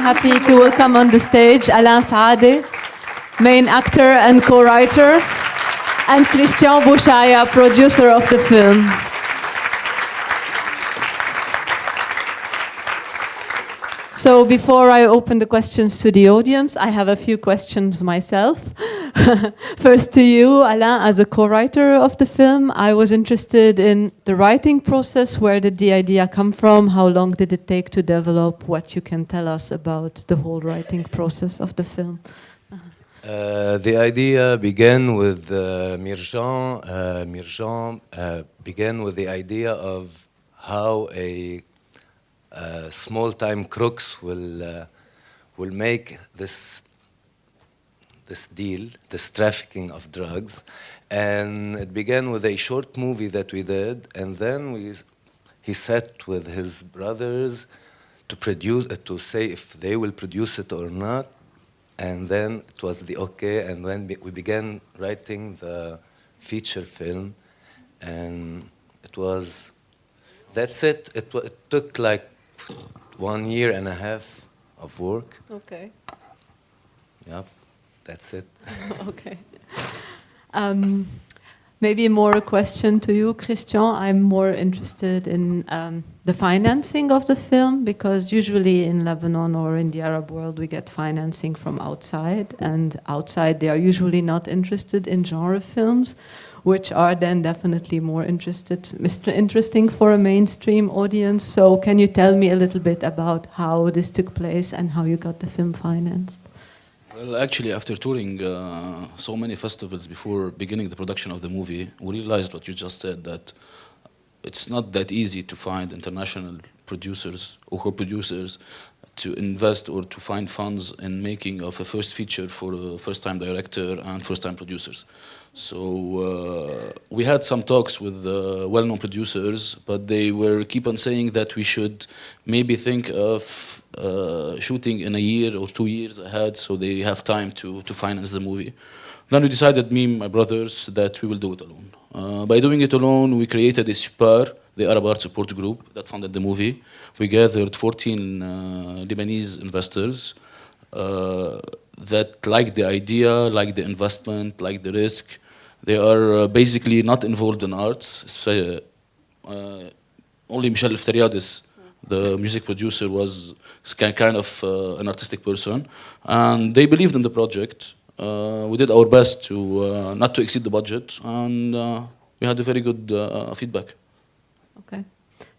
happy to welcome on the stage Alain Saadeh, main actor and co-writer, and Chaaya, producer of the film. So before I open the questions to the audience, I have a few questions myself. First to you, Alain, as a co-writer of the film, I was interested in the writing process. Where did the idea come from? How long did it take to develop? What you can tell us about the whole writing process of the film? The idea began with Mirjan. Mirjan began with the idea of how a small-time crooks will make this deal, this trafficking of drugs, and it began with a short movie that we did, and then he sat with his brothers to produce it, to say if they will produce it or not, and then it was the okay, and then we began writing the feature film, and it was, that's it. It took like 1.5 years of work. Okay. Yep, that's it. Okay. Maybe more a question to you, Christian. I'm more interested in the financing of the film, because usually in Lebanon or in the Arab world we get financing from outside, and outside they are usually not interested in genre films, which are then definitely more interesting for a mainstream audience. So can you tell me a little bit about how this took place and how you got the film financed? Well, actually, after touring so many festivals before beginning the production of the movie, we realized what you just said, that it's not that easy to find international producers or co-producers to invest or to find funds in making of a first feature for a first-time director and first-time producers. So we had some talks with well-known producers, but they were keep on saying that we should maybe think of shooting in a year or 2 years ahead, so they have time to finance the movie. Then we decided, me and my brothers, that we will do it alone. By doing it alone, we created a SUPAR, the Arab Art Support Group, that funded the movie. We gathered 14 Lebanese investors that liked the idea, liked the investment, liked the risk. They are basically not involved in arts. Only Michel Eftariadis, the music producer, was kind of an artistic person, and they believed in the project. We did our best to not to exceed the budget, and we had a very good feedback. Okay,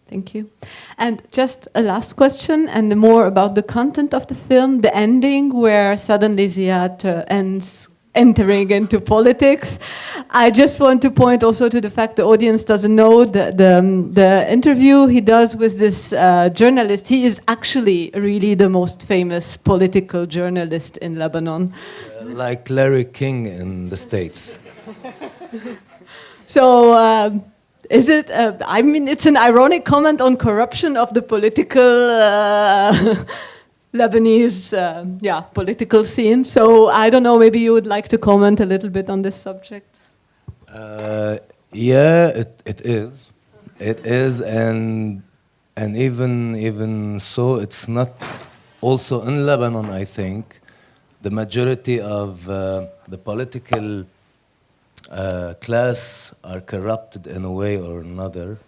thank you. And just a last question, and more about the content of the film, the ending where suddenly Ziad ends entering into politics. I just want to point also to the fact the audience doesn't know the interview he does with this journalist. He is actually really the most famous political journalist in Lebanon. Like Larry King in the States. So is it, I mean, it's an ironic comment on corruption of the political Lebanese political scene. So I don't know, maybe you would like to comment a little bit on this subject. Yeah, it is. It is, and even so, it's not also in Lebanon, I think. The majority of the political class are corrupted in a way or another.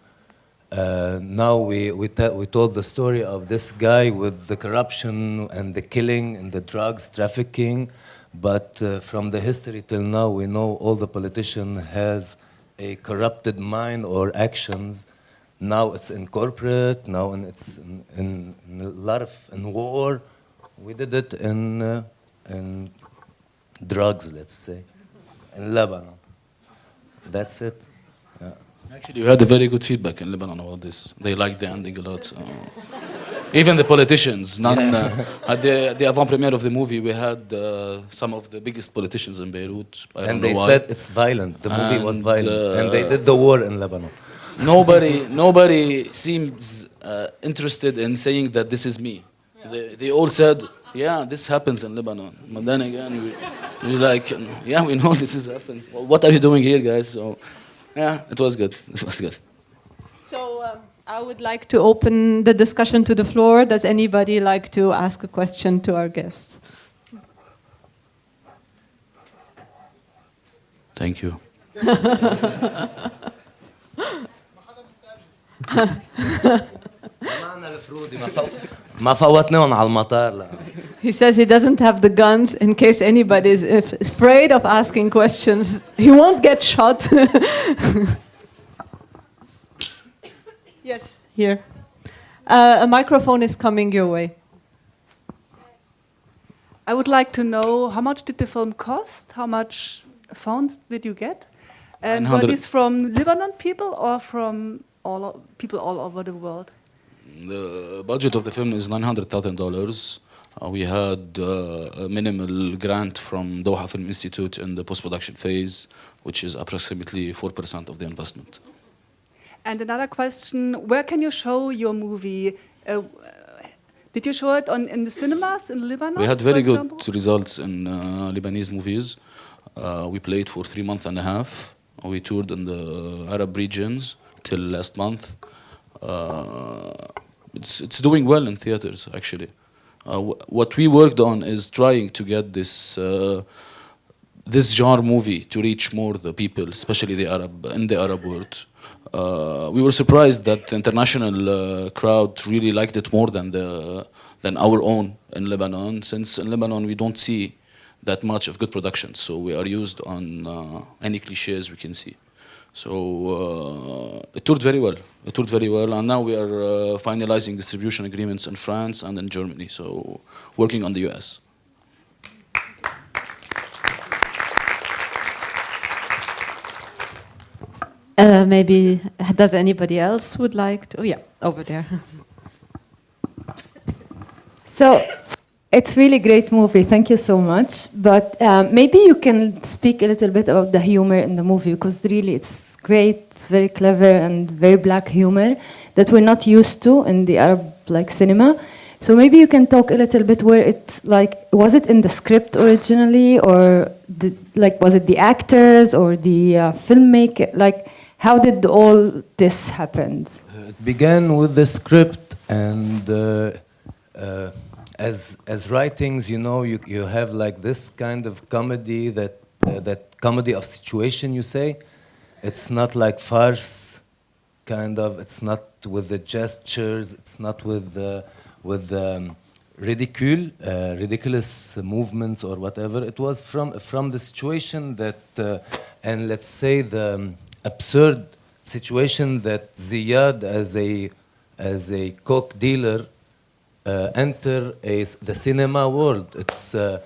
Now we told the story of this guy with the corruption and the killing and the drugs trafficking, but from the history till now we know all the politician has a corrupted mind or actions. Now it's in corporate, now it's in a lot of in war. We did it in drugs, let's say, in Lebanon. That's it. Yeah. Actually, we had a very good feedback in Lebanon about this. They liked the ending a lot. Even the politicians. At the avant-premiere of the movie, we had some of the biggest politicians in Beirut. And they said it's violent. The movie was violent. And they did the war in Lebanon. Nobody seems interested in saying that this is me. Yeah. They all said, yeah, this happens in Lebanon. But then again, we're like, yeah, we know this happens. Well, what are you doing here, guys? So, yeah, it was good. It was good. So I would like to open the discussion to the floor. Does anybody like to ask a question to our guests? Thank you. He says he doesn't have the guns in case anybody is afraid of asking questions. He won't get shot. Yes, here. A microphone is coming your way. I would like to know, how much did the film cost? How much funds did you get? And were these from Lebanon people or from people all over the world? The budget of the film is $900,000. We had a minimal grant from Doha Film Institute in the post-production phase, which is approximately 4% of the investment. And another question, where can you show your movie? Did you show it in the cinemas in Lebanon? We had very good results in Lebanese movies. We played for 3 months and a half. We toured in the Arab regions till last month. It's doing well in theaters, actually. What we worked on is trying to get this genre movie to reach more the people, especially in the Arab world. We were surprised that the international crowd really liked it more than our own in Lebanon, since in Lebanon we don't see that much of good production, so we are used on any cliches we can see. So it toured very well. It toured very well, and now we are finalizing distribution agreements in France and in Germany, so working on the US. Maybe, does anybody else would like to? Oh, yeah, over there. So, it's really great movie. Thank you so much. But maybe you can speak a little bit about the humor in the movie, because really it's great. It's very clever and very black humor that we're not used to in the Arab cinema. So maybe you can talk a little bit where it's was it in the script originally, or was it the actors or the filmmaker? How did all this happen? It began with the script, and as writings, you have this kind of comedy that comedy of situation. You say, it's not like farce, kind of. It's not with the gestures. It's not with ridiculous movements or whatever. It was from the situation that, and let's say the absurd situation that Ziyad, as a coke dealer, enter the cinema world. It's a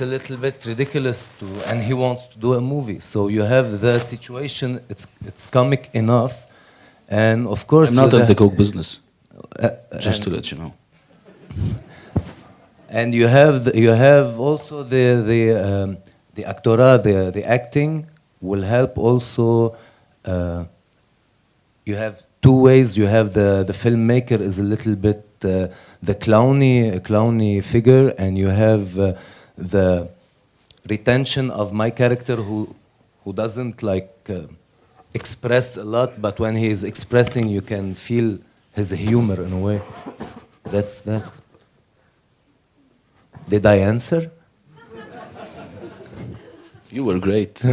little bit ridiculous and he wants to do a movie. So you have the situation. It's comic enough, and of course I'm not in the coke business. Just to let you know. And you have also the actora, the acting will help also. You have two ways. You have the filmmaker is a little bit the clowny figure, and you have the retention of my character who doesn't express a lot, but when he is expressing, you can feel his humor in a way. That's that. Did I answer? You were great.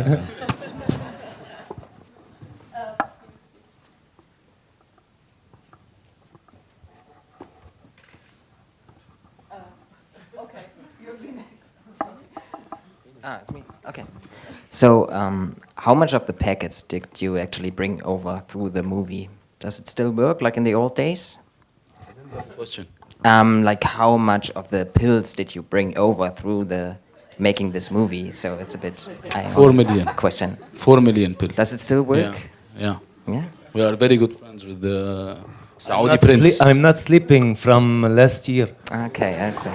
It's me. Okay. So, how much of the packets did you actually bring over through the movie? Does it still work like in the old days? Question. How much of the pills did you bring over through making this movie? So it's a bit 4 million. Question. 4 million pills. Does it still work? Yeah. Yeah. We are very good friends with the Saudi prince. I'm not sleeping from last year. Okay, I see.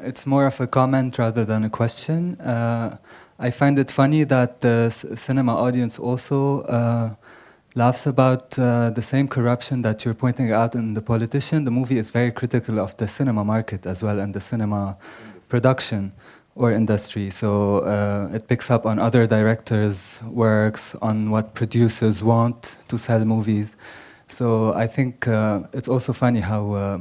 It's more of a comment rather than a question. I find it funny that the cinema audience also laughs about the same corruption that you're pointing out in the politician. The movie is very critical of the cinema market as well and the cinema production or industry. So it picks up on other directors' works, on what producers want to sell movies. So I think it's also funny how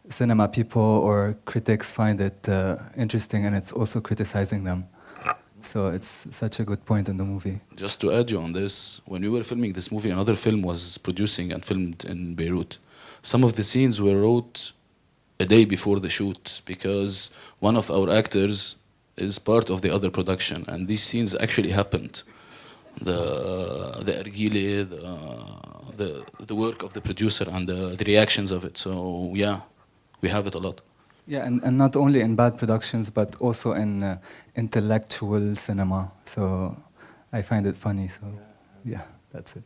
cinema people or critics find it interesting, and it's also criticizing them. So it's such a good point in the movie. Just to add you on this, when we were filming this movie, another film was producing and filmed in Beirut. Some of the scenes were wrote a day before the shoot because one of our actors is part of the other production, and these scenes actually happened. The ergile, the work of the producer and the reactions of it. So yeah, we have it a lot. Yeah, and not only in bad productions, but also in intellectual cinema. So I find it funny. So yeah, that's it.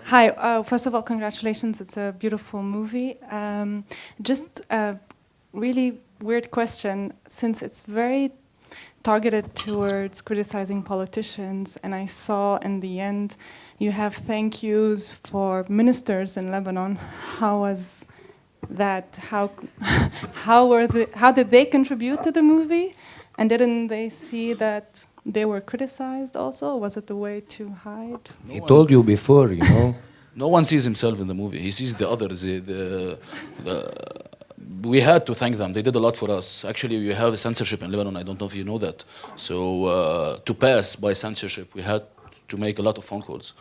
Hi, first of all, congratulations. It's a beautiful movie. Just a really weird question, since it's very targeted towards criticizing politicians, and I saw in the end you have thank yous for ministers in Lebanon. How was that? How did they contribute to the movie? And didn't they see that they were criticized also? Was it a way to hide? He told you before, you know. No one sees himself in the movie. He sees the others. We had to thank them. They did a lot for us. Actually, we have censorship in Lebanon. I don't know if you know that. So to pass by censorship, we had to make a lot of phone calls.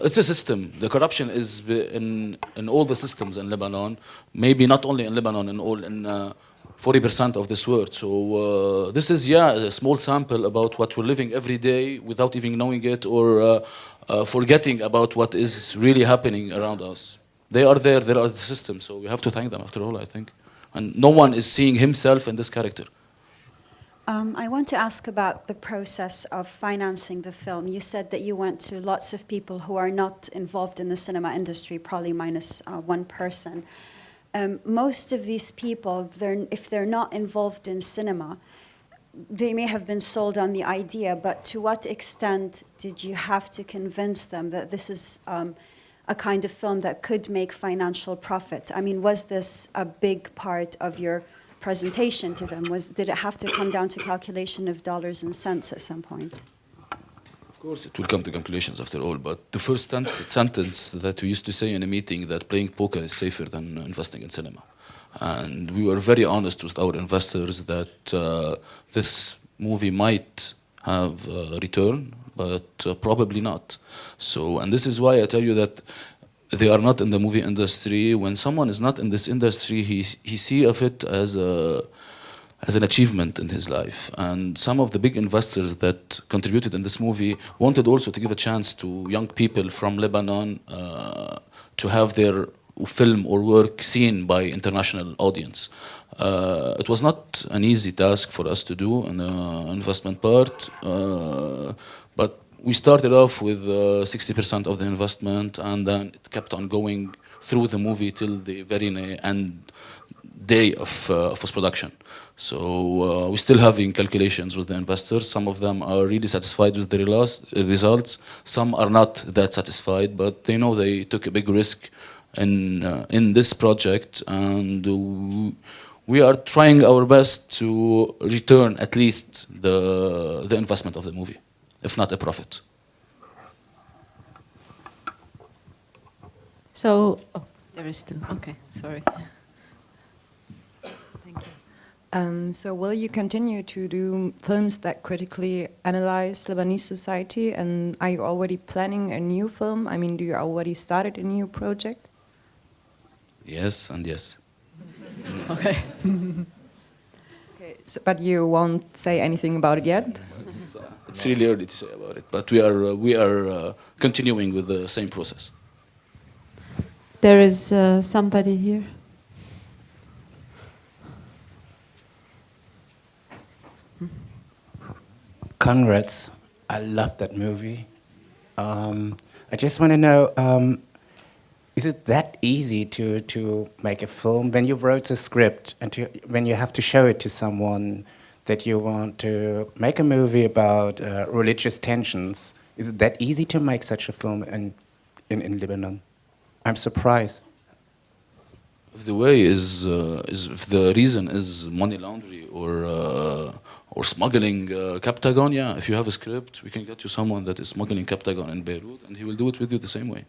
It's a system. The corruption is in all the systems in Lebanon. Maybe not only in Lebanon, in 40% of this world. So this is, a small sample about what we're living every day without even knowing it or forgetting about what is really happening around us. They are there, they are the system, so we have to thank them after all, I think. And no one is seeing himself in this character. I want to ask about the process of financing the film. You said that you went to lots of people who are not involved in the cinema industry, probably minus one person. Most of these people, if they're not involved in cinema, they may have been sold on the idea, but to what extent did you have to convince them that this is a kind of film that could make financial profit? I mean, was this a big part of your presentation to them? Did it have to come down to calculation of dollars and cents at some point? Of course, it will come to calculations after all, but the first sentence that we used to say in a meeting that playing poker is safer than investing in cinema. And we were very honest with our investors that this movie might have a return, but probably not. So, and this is why I tell you that they are not in the movie industry. When someone is not in this industry, he sees of it as an achievement in his life. And some of the big investors that contributed in this movie wanted also to give a chance to young people from Lebanon to have their film or work seen by international audience. It was not an easy task for us to do in the investment part, but we started off with 60% of the investment, and then it kept on going through the movie till the very end day of post-production. So we're still having calculations with the investors. Some of them are really satisfied with the results. Some are not that satisfied, but they know they took a big risk in this project, and we are trying our best to return at least the investment of the movie, if not a profit. So, there is still, okay, sorry. Thank you. So will you continue to do films that critically analyze Lebanese society, and are you already planning a new film? I mean, do you already started a new project? Yes and yes. Okay. Okay, so, but you won't say anything about it yet? It's really early to say about it, but we are continuing with the same process. There is somebody here. Congrats. I love that movie. I just want to know, is it that easy to make a film when you wrote a script and when you have to show it to someone that you want to make a movie about religious tensions? Is it that easy to make such a film in Lebanon? I'm surprised. If the way is if the reason is money laundering or smuggling Captagon, yeah. If you have a script, we can get you someone that is smuggling Captagon in Beirut, and he will do it with you the same way.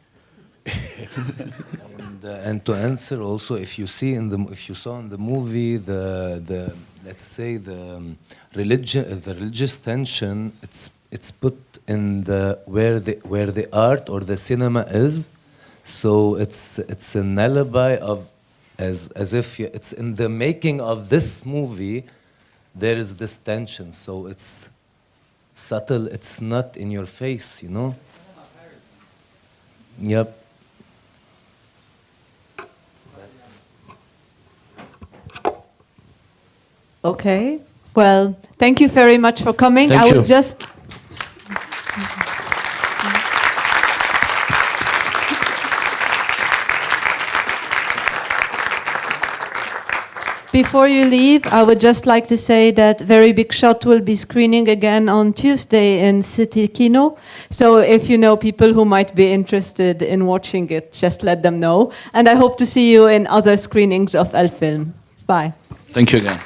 And to answer also, if you saw in the movie the let's say the religious tension, it's put in where the art or the cinema is, so it's an alibi of as if it's in the making of this movie. There is this tension, so it's subtle. It's not in your face, you know. Yep. Okay. Well, thank you very much for coming. Thank I you. would just before you leave, I would just like to say that Very Big Shot will be screening again on Tuesday in City Kino. So if you know people who might be interested in watching it, just let them know. And I hope to see you in other screenings of ALFILM. Bye. Thank you again.